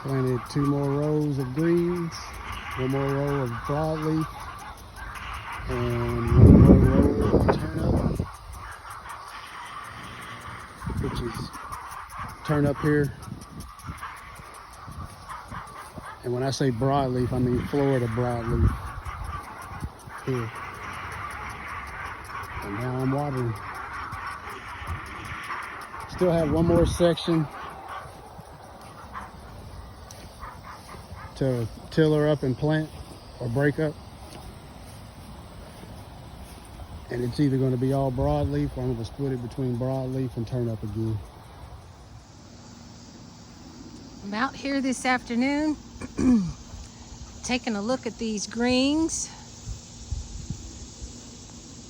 Planted 2 more rows of greens, 1 more row of broadleaf, and 1 more row of turnip, which is turnip here. And when I say broadleaf, I mean Florida broadleaf here. And now I'm watering. Still have 1 more section to tiller up and plant or break up. And it's either going to be all broadleaf or I'm going to split it between broadleaf and turnip again. I'm out here this afternoon taking a look at these greens.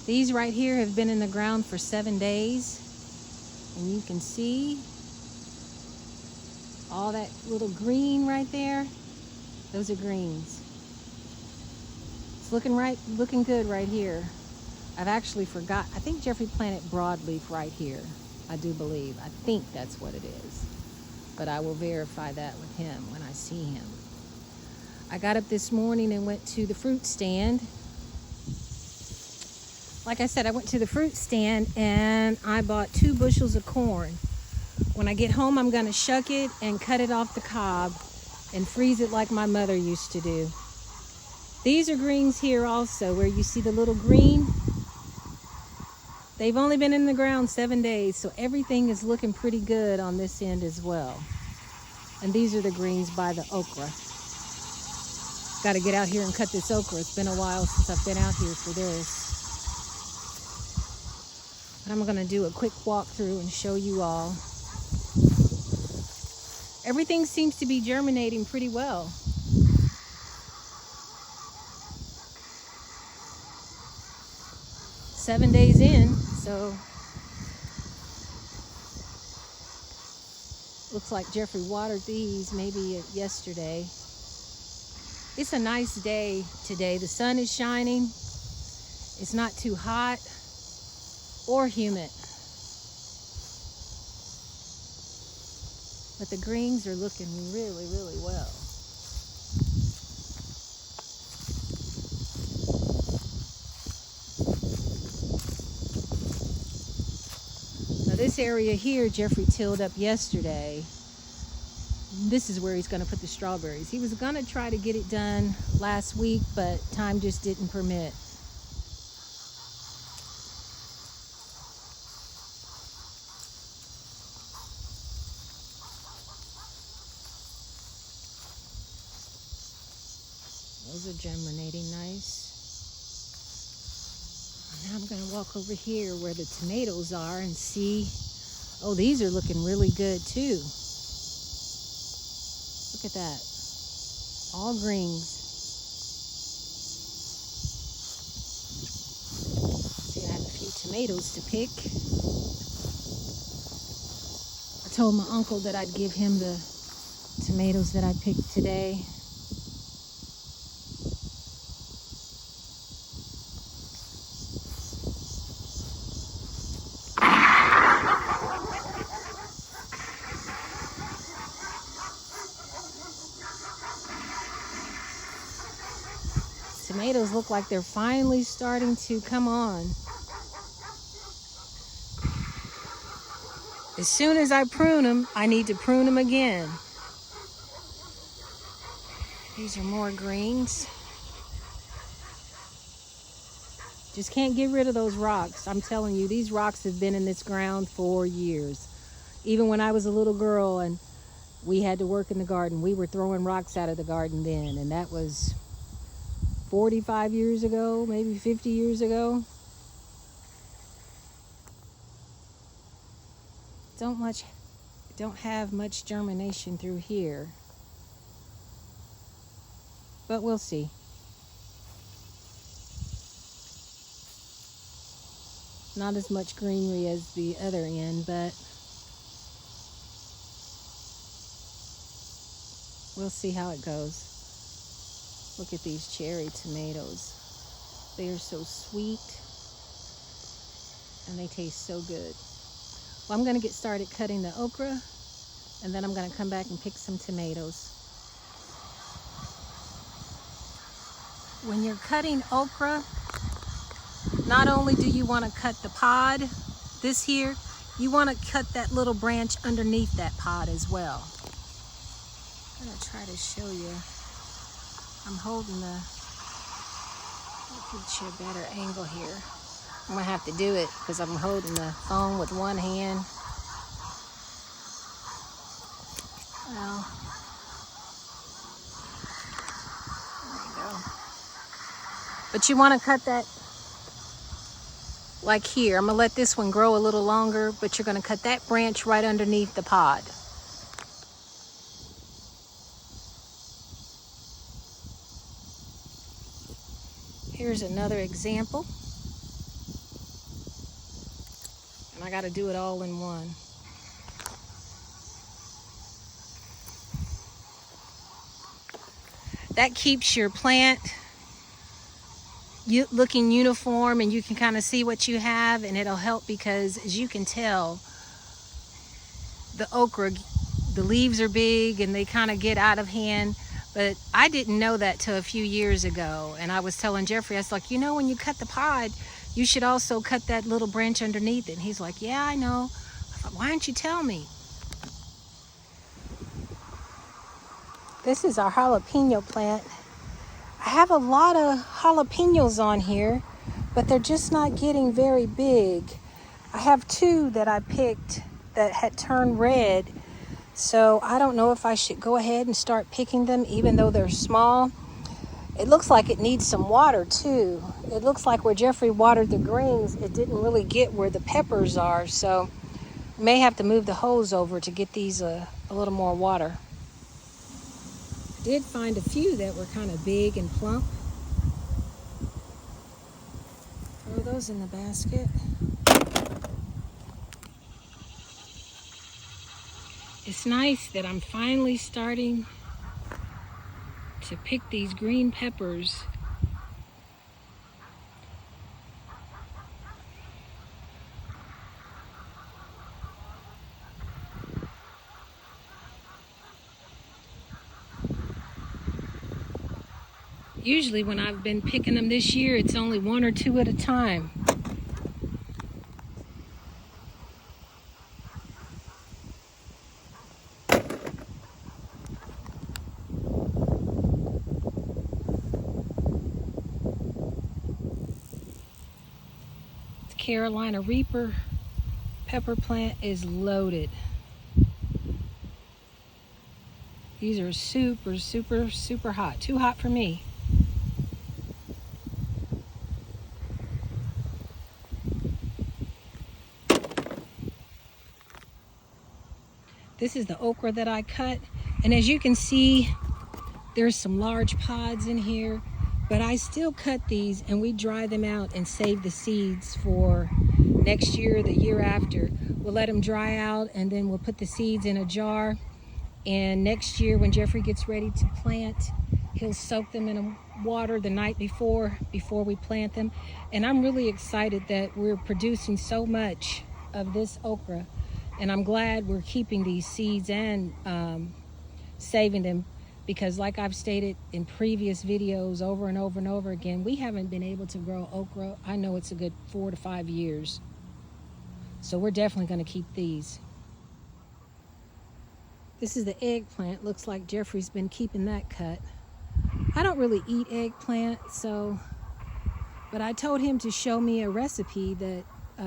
These right here have been in the ground for 7 days, and you can see all that little green right there. Those are greens. It's looking good right here. I've actually forgot. I think Jeffrey planted broadleaf right here. I do believe. I think that's what it is. But I will verify that with him when I see him. I got up this morning and went to the fruit stand. Like I said, I went to the fruit stand and I bought 2 bushels of corn. When I get home, I'm going to shuck it and cut it off the cob and freeze it like my mother used to do. These are greens here also, where you see the little green. They've only been in the ground 7 days, so everything is looking pretty good on this end as well. And these are the greens by the okra. Got to get out here and cut this okra. It's been a while since I've been out here for this. But I'm going to do a quick walkthrough and show you all. Everything seems to be germinating pretty well. Seven days in, so looks like Jeffrey watered these maybe yesterday. It's a nice day today. The sun is shining. It's not too hot or humid. But the greens are looking really, really well. This area here, Jeffrey tilled up yesterday. This is where he's going to put the strawberries. He was going to try to get it done last week, but time just didn't permit. Those are germinating nice. Now I'm going to walk over here where the tomatoes are and see. Oh, these are looking really good too. Look at that. All greens. See, I have a few tomatoes to pick. I told my uncle that I'd give him the tomatoes that I picked today. Tomatoes look like they're finally starting to come on. As soon as I prune them, I need to prune them again. These are more greens. Just can't get rid of those rocks. I'm telling you, these rocks have been in this ground for years. Even when I was a little girl and we had to work in the garden, we were throwing rocks out of the garden then, and that was 45 years ago, maybe 50 years ago. Don't have much germination through here, but we'll see. Not as much greenery as the other end, but we'll see how it goes. Look at these cherry tomatoes. They are so sweet and they taste so good. Well, I'm going to get started cutting the okra, and then I'm going to come back and pick some tomatoes. when you're cutting okra, not only do you want to cut the pod, this here, you want to cut that little branch underneath that pod as well. I'm going to try to show you. I'm holding the, get you a better angle here. I'm going to have to do it because I'm holding the phone with one hand. Well, there you go. But you want to cut that like here. I'm going to let this one grow a little longer, but you're going to cut that branch right underneath the pod. Here's another example. And I got to do it all in one. That keeps your plant looking uniform, and you can kind of see what you have, and it'll help because, as you can tell, the okra, the leaves are big and they kind of get out of hand. But I didn't know that till a few years ago, and I was telling Jeffrey, I was like, you know, when you cut the pod, you should also cut that little branch underneath it. And he's like, yeah, I know. I thought, why didn't you tell me? This is our jalapeno plant. I have a lot of jalapenos on here, but they're just not getting very big. I have two that I picked that had turned red, so I don't know if I should go ahead and start picking them even though they're small. It looks like it needs some water too. It looks like where Jeffrey watered the greens, it didn't really get where the peppers are, so I may have to move the hose over to get these a little more water. I did find a few that were kind of big and plump. Throw those in the basket. It's nice that I'm finally starting to pick these green peppers. Usually when I've been picking them this year, it's only one or two at a time. The Carolina Reaper pepper plant is loaded. These are super, super, super hot. Too hot for me. This is the okra that I cut, and as you can see, there's some large pods in here, but I still cut these and we dry them out and save the seeds for next year, the year after. We'll let them dry out and then we'll put the seeds in a jar, and next year when Jeffrey gets ready to plant, he'll soak them in water the night before we plant them. And I'm really excited that we're producing so much of this okra. And I'm glad we're keeping these seeds and saving them, because like I've stated in previous videos over and over and over again, we haven't been able to grow okra. I know it's a good 4 to 5 years. So we're definitely going to keep these. This is the eggplant. Looks like Jeffrey's been keeping that cut. I don't really eat eggplant, but I told him to show me a recipe that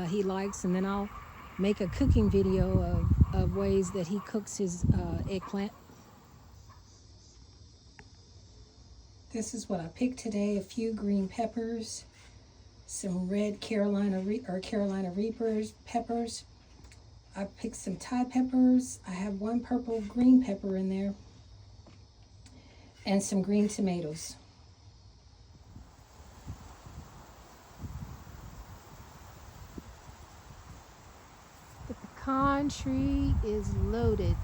he likes, and then I'll make a cooking video of ways that he cooks his eggplant. This is what I picked today: a few green peppers, some red Carolina Reapers peppers. I picked some Thai peppers. I have one purple green pepper in there, and some green tomatoes. The pecan tree is loaded.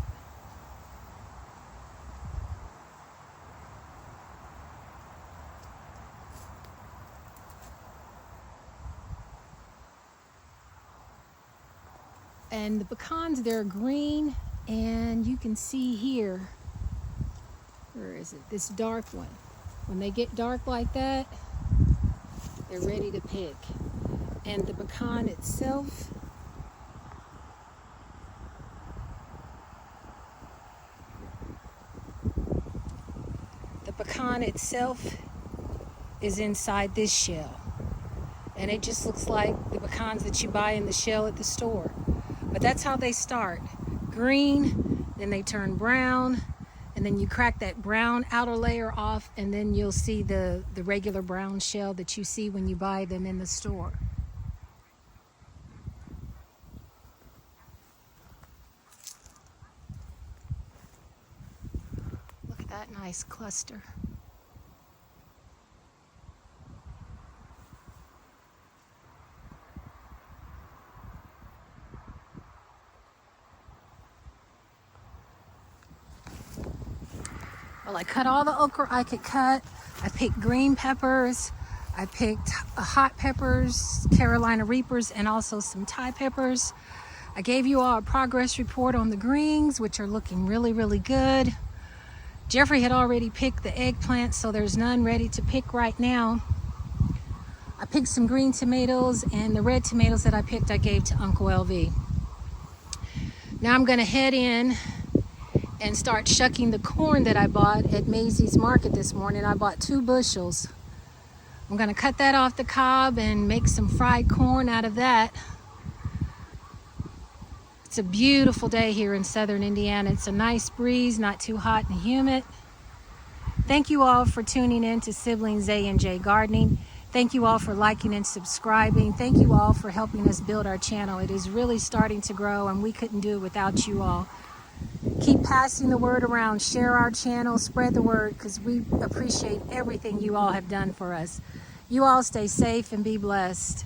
And the pecans, they're green, and you can see here, where is it? This dark one. When they get dark like that, they're ready to pick. And the pecan itself, is inside this shell. And it just looks like the pecans that you buy in the shell at the store. But that's how they start. Green, then they turn brown, and then you crack that brown outer layer off, and then you'll see the regular brown shell that you see when you buy them in the store. Look at that nice cluster. Well, I cut all the okra I could cut. I picked green peppers. I picked hot peppers, Carolina Reapers, and also some Thai peppers. I gave you all a progress report on the greens, which are looking really, really good. Jeffrey had already picked the eggplant, so there's none ready to pick right now. I picked some green tomatoes, and the red tomatoes that I picked I gave to Uncle LV. Now I'm gonna head in and start shucking the corn that I bought at Maisie's Market this morning. I bought 2 bushels. I'm gonna cut that off the cob and make some fried corn out of that. It's a beautiful day here in southern Indiana. It's a nice breeze, not too hot and humid. Thank you all for tuning in to Sibling A&J Gardening. Thank you all for liking and subscribing. Thank you all for helping us build our channel. It is really starting to grow, and we couldn't do it without you all. Keep passing the word around. Share our channel. Spread the word, because we appreciate everything you all have done for us. You all stay safe and be blessed.